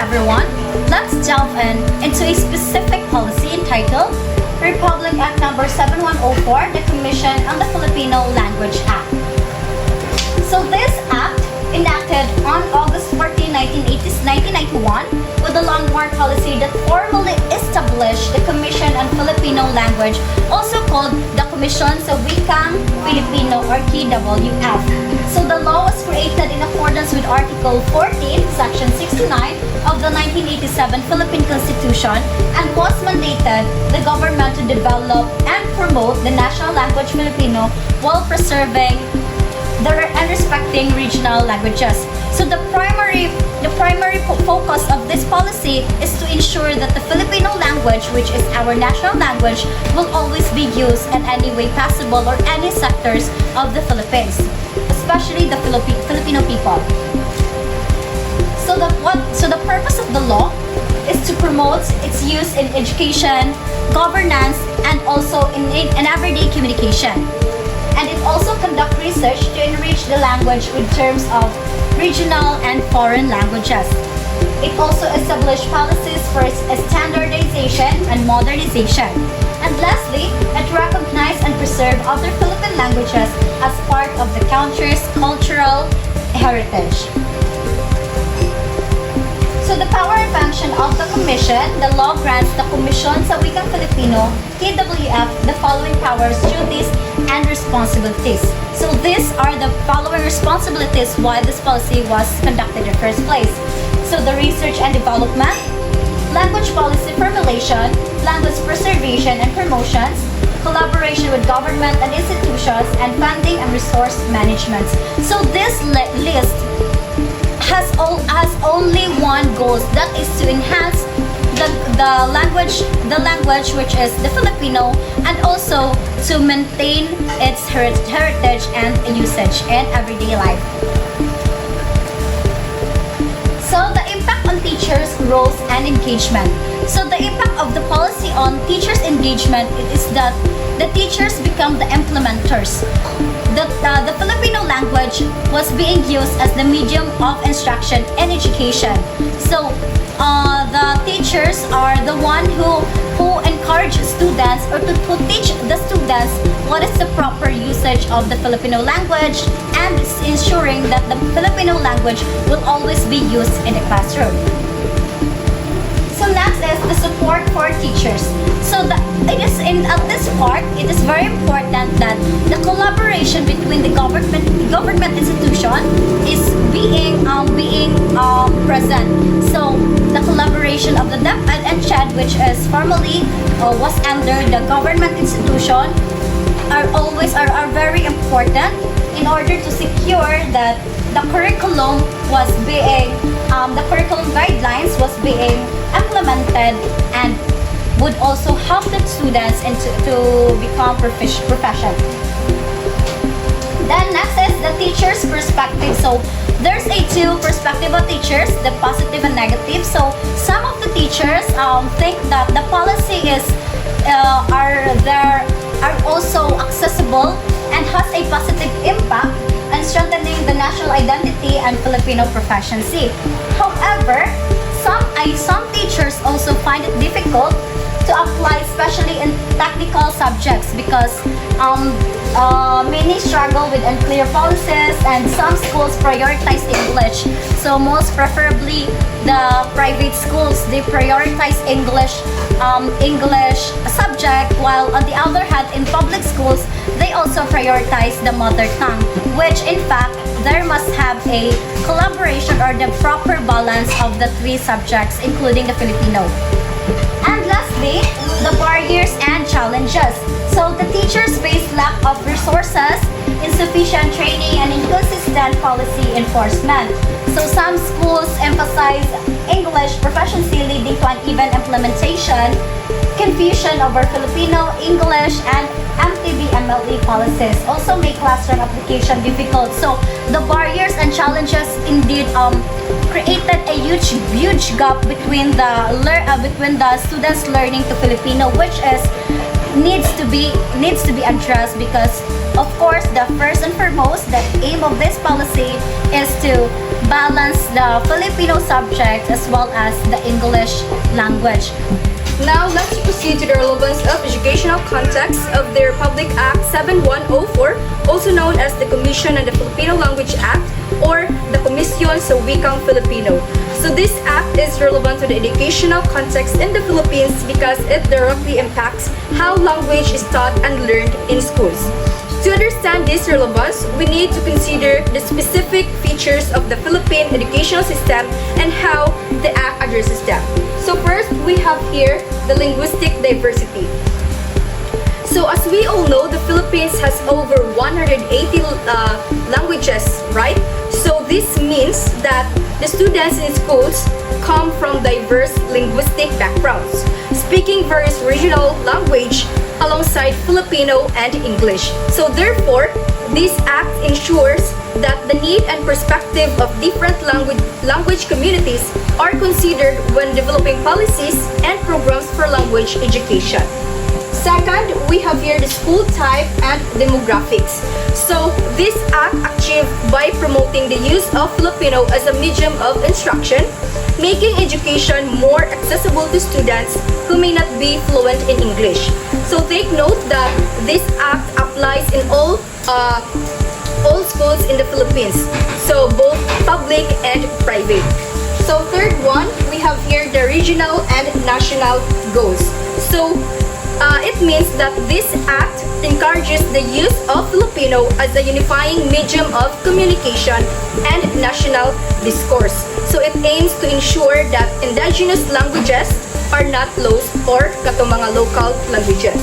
everyone. Let's delve into a specific policy entitled Republic Act Number 7104, the Commission on the Filipino Language Act. So this act, enacted on August 14, 1991, with the landmark policy that formally established the Commission on Filipino Language, also called the Commission sa Wikang Filipino or KWF. So the law was created in accordance with Article 14, Section 69 of the 1987 Philippine Constitution and was mandated the government to develop and promote the national language Filipino while preserving and respecting regional languages. So the primary focus of this policy is to ensure that the Filipino language, which is our national language, will always be used in any way possible or any sectors of the Philippines, especially the Filipino people. So the purpose of the law is to promote its use in education, governance, and also in everyday communication. And it also conducts research to enrich the language with terms of regional and foreign languages. It also established policies for standardization and modernization. And lastly, it recognizes and preserves other Philippine languages as part of the country's cultural heritage. So the power and function of the Commission, the law grants the Commission sa Wikang Filipino, KWF, the following powers, duties, and responsibilities. So these are the following responsibilities why this policy was conducted in the first place. So the research and development, language policy formulation, language preservation and promotions, collaboration with government and institutions, and funding and resource management. So this list has only one goal, that is to enhance the language which is the Filipino, and also to maintain its heritage and usage in everyday life. So the impact on teachers' roles and engagement. So the impact of the policy on teachers' engagement is that the teachers become the implementers. The Filipino language was being used as the medium of instruction and education. So the teachers are the one who encourage students or to teach the students what is the proper usage of the Filipino language and ensuring that the Filipino language will always be used in the classroom. So next is the support for teachers. So at this part, it is very important that the collaboration between the government institution is being present. So the collaboration of the DepEd and CHED, which is formerly was under the government institution, are very important in order to secure that the curriculum guidelines was being implemented and would also help the students to become proficient. Then next is the teacher's perspective. So there's two perspective of teachers, the positive and negative. So some of the teachers think that the policy are also accessible and has a positive impact and strengthening the national identity and Filipino proficiency. However, some teachers also find it difficult to apply, especially in technical subjects, because many struggle with unclear policies and some schools prioritize English. So most preferably the private schools, they prioritize English subject, while on the other hand in public schools they also prioritize the mother tongue, which in fact there must have a collaboration or the proper balance of the three subjects including the Filipino. And lastly, the barriers and challenges. So the teachers face lack of resources, insufficient training, and inconsistent policy enforcement. So some schools emphasize English proficiency leading to uneven implementation, confusion over Filipino, English, and MTB-MLE policies also make classroom application difficult. So the barriers and challenges indeed created a huge gap between the students learning to Filipino, which needs to be addressed, because of course the first and foremost the aim of this policy is to balance the Filipino subject as well as the English language. Now, let's proceed to the relevance of educational context of the Republic Act 7104, also known as the Commission on the Filipino Language Act or the Komisyon sa Wikang Filipino. So this act is relevant to the educational context in the Philippines because it directly impacts how language is taught and learned in schools. To understand this relevance, we need to consider the specific features of the Philippine educational system and how the Act addresses them. So first, we have here the linguistic diversity. So as we all know, the Philippines has over 180 languages, right? So this means that the students in schools come from diverse linguistic backgrounds, speaking various regional language alongside Filipino and English. So therefore, this act ensures that the need and perspective of different language communities are considered when developing policies and programs for language education. Second, we have here the school type and demographics. So this act achieved by promoting the use of Filipino as a medium of instruction, making education more accessible to students who may not be fluent in English. So take note that this act applies in all schools in the Philippines, so both public and private. So third one, we have here the regional and national goals. So it means that this act encourages the use of Filipino as a unifying medium of communication and national discourse. So it aims to ensure that indigenous languages are not lost or katong mga local languages.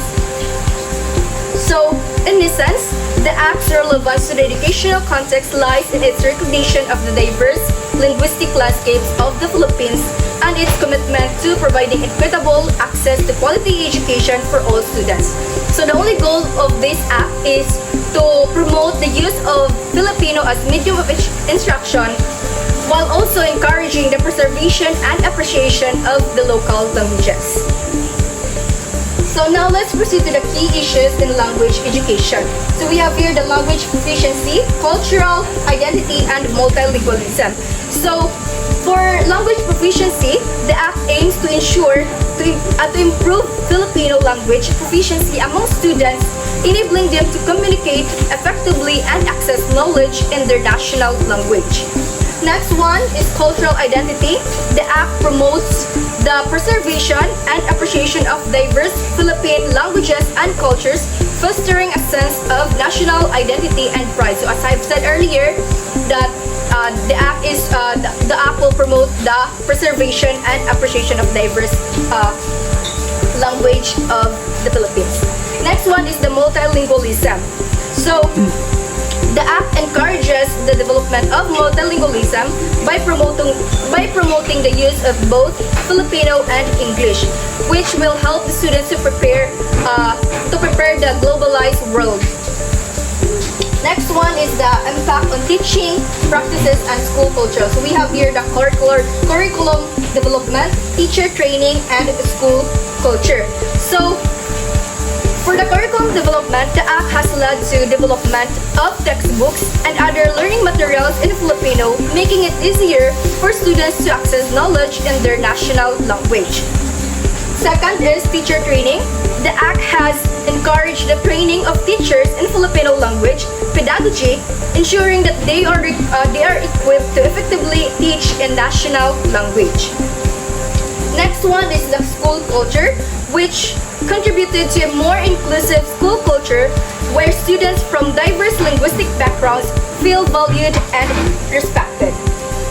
So, in this sense, the Act's relevance to the educational context lies in its recognition of the diverse linguistic landscapes of the Philippines and its commitment to providing equitable access to quality education for all students. So the only goal of this act is to promote the use of Filipino as medium of instruction while also encouraging the preservation and appreciation of the local languages. So now let's proceed to the key issues in language education. So we have here the language proficiency, cultural identity, and multilingualism. So for language proficiency, the Act aims to ensure to improve Filipino language proficiency among students, enabling them to communicate effectively and access knowledge in their national language. Next one is cultural identity. The Act promotes the preservation and appreciation of diverse Philippine languages and cultures, fostering a sense of national identity and pride. So as I've said earlier, that the Act will promote the preservation and appreciation of diverse language of the Philippines. Next one is the multilingualism. So the Act encourages the development of multilingualism by promoting the use of both Filipino and English, which will help the students to prepare the globalized world. Next one is the impact on teaching practices and school culture. So we have here the curriculum development, teacher training, and school culture. So for the curriculum development, the Act has led to development of textbooks and other learning materials in Filipino, making it easier for students to access knowledge in their national language. Second is teacher training. The Act has encouraged the training of teachers in Filipino language pedagogy, ensuring that they are equipped to effectively teach in national language. Next one is the school culture, which contributed to a more inclusive school culture where students from diverse linguistic backgrounds feel valued and respected.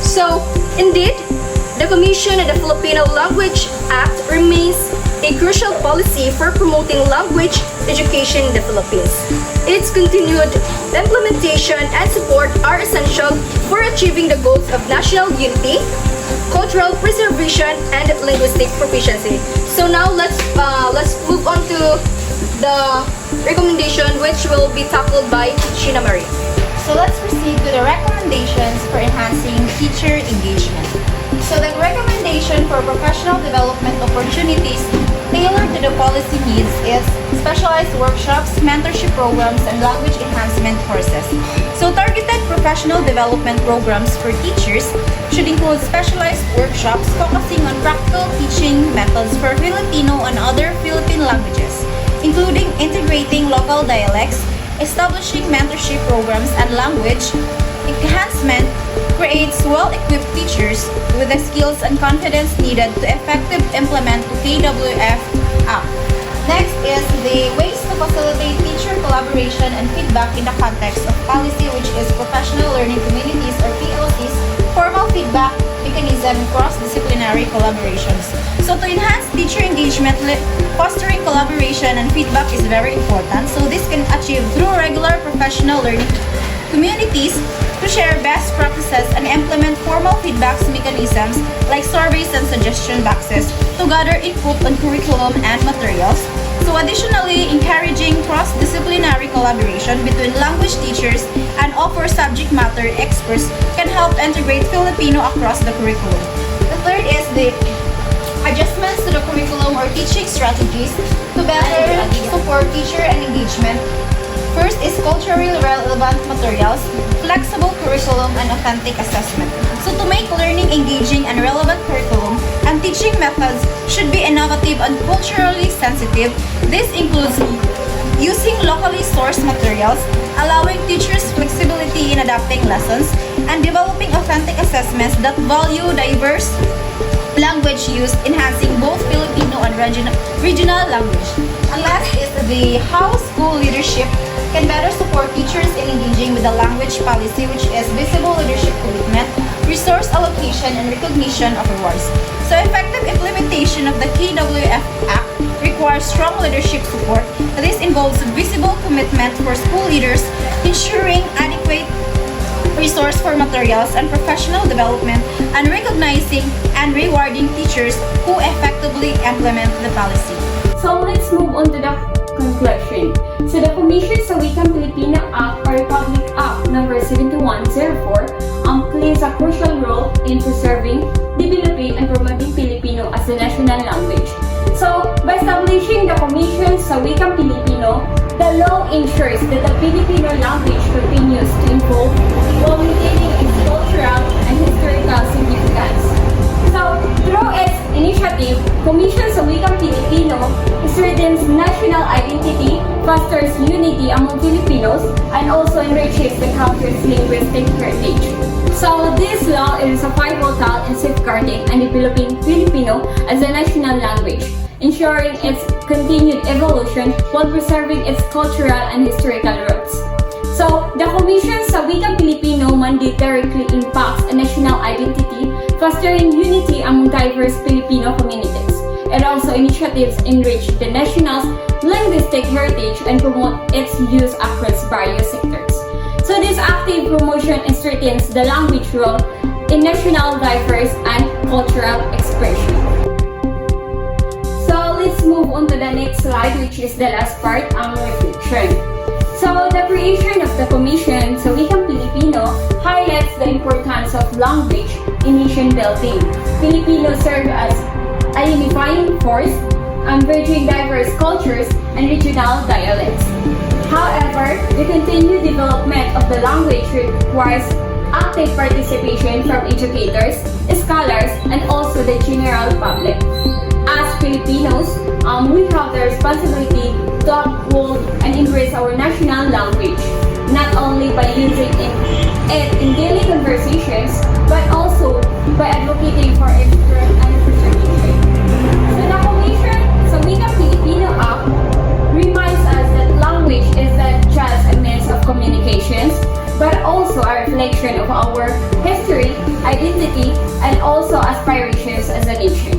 So, indeed, the Commission on the Filipino Language Act remains a crucial policy for promoting language education in the Philippines. Its continued implementation and support are essential for achieving the goals of national unity, cultural preservation, and linguistic proficiency. So now let's move on to the recommendation, which will be tackled by Sheena Marie. So let's proceed to the recommendations for enhancing teacher engagement. So the recommendation for professional development opportunities tailored to the policy needs is specialized workshops, mentorship programs, and language enhancement courses. So targeted professional development programs for teachers should include specialized workshops focusing on practical teaching methods for Filipino and other Philippine languages, including integrating local dialects, establishing mentorship programs, and language enhancement creates well-equipped teachers with the skills and confidence needed to effectively implement the KWF Act. Next is the ways to facilitate teacher collaboration and feedback in the context of policy, which is professional learning communities or PLCs, formal feedback mechanism, and cross-disciplinary collaborations. So to enhance teacher engagement, fostering collaboration and feedback is very important. So this can achieve through regular professional learning communities to share best practices and implement formal feedback mechanisms like surveys and suggestion boxes to gather input on curriculum and materials. So additionally, encouraging cross-disciplinary collaboration between language teachers and offer subject matter experts can help integrate Filipino across the curriculum. The third is the adjustments to the curriculum or teaching strategies to better support teacher and engagement. First is culturally relevant materials, flexible curriculum, and authentic assessment. So to make learning engaging and relevant curriculum and teaching methods should be innovative and culturally sensitive. This includes using locally sourced materials, allowing teachers flexibility in adapting lessons, and developing authentic assessments that value diverse language use, enhancing both Filipino and regional language. And last is the how school leadership can better support teachers in engaging with the language policy, which is visible leadership commitment, resource allocation, and recognition of awards. So effective implementation of the KWF Act requires strong leadership support. This involves visible commitment for school leaders, ensuring adequate resource for materials and professional development, and recognizing and rewarding teachers who effectively implement the policy. So let's move on to the conclusion. So the Commission sa Wikang Filipino Act or Republic Act number 7104 plays a crucial role in preserving, developing, and promoting Filipino as a national language. So by establishing the Commission sa Wikang Filipino, the law ensures that the Filipino language continues to evolve while maintaining its cultural and historical significance. So, through its initiative, Commission sa Wikang Filipino strengthens national identity, fosters unity among Filipinos, and also enriches the country's linguistic heritage. So, this law is a pivotal in safeguarding and developing Filipino as a national language, ensuring its continued evolution while preserving its cultural and historical roots. So, the Commission sa Wikang Filipino mandate directly impacts a national identity, fostering unity among diverse Filipino communities. It also initiatives enrich the national's linguistic heritage and promote its use across various sectors. So, this active promotion strengthens the language role in national diverse and cultural expression. So, let's move on to the next slide, which is the last part, ang reflection. So, the creation of the Commission sa Wikang Filipino highlights the importance of language in nation building. Filipinos serve as a unifying force, bridging diverse cultures and regional dialects. However, the continued development of the language requires active participation from educators, scholars, and also the general public. As Filipinos, we have the responsibility to uphold and embrace our national language, not only by using it in daily conversations, but also by advocating for its growth and preservation. So the Commission sa Wikang Filipino Act reminds us that language is not just a means of communications, but also a reflection of our history, identity, and also aspirations as a nation.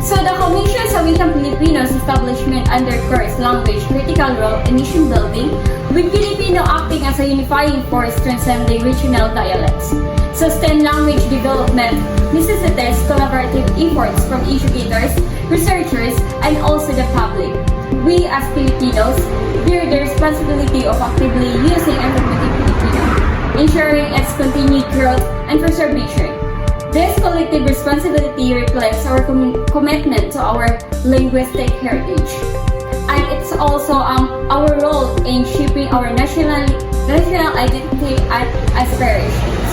So the Commission sa Wikang Filipino's establishment underscores language critical role in nation building, with Filipino acting as a unifying force transcending regional dialects. Sustained language development necessitates collaborative efforts from educators, researchers, and also the public. We as Filipinos bear the responsibility of actively using and promoting Filipino, ensuring its continued growth and preservation. This collective responsibility reflects our commitment to our linguistic heritage. And it's also our role in shaping our national identity and aspirations.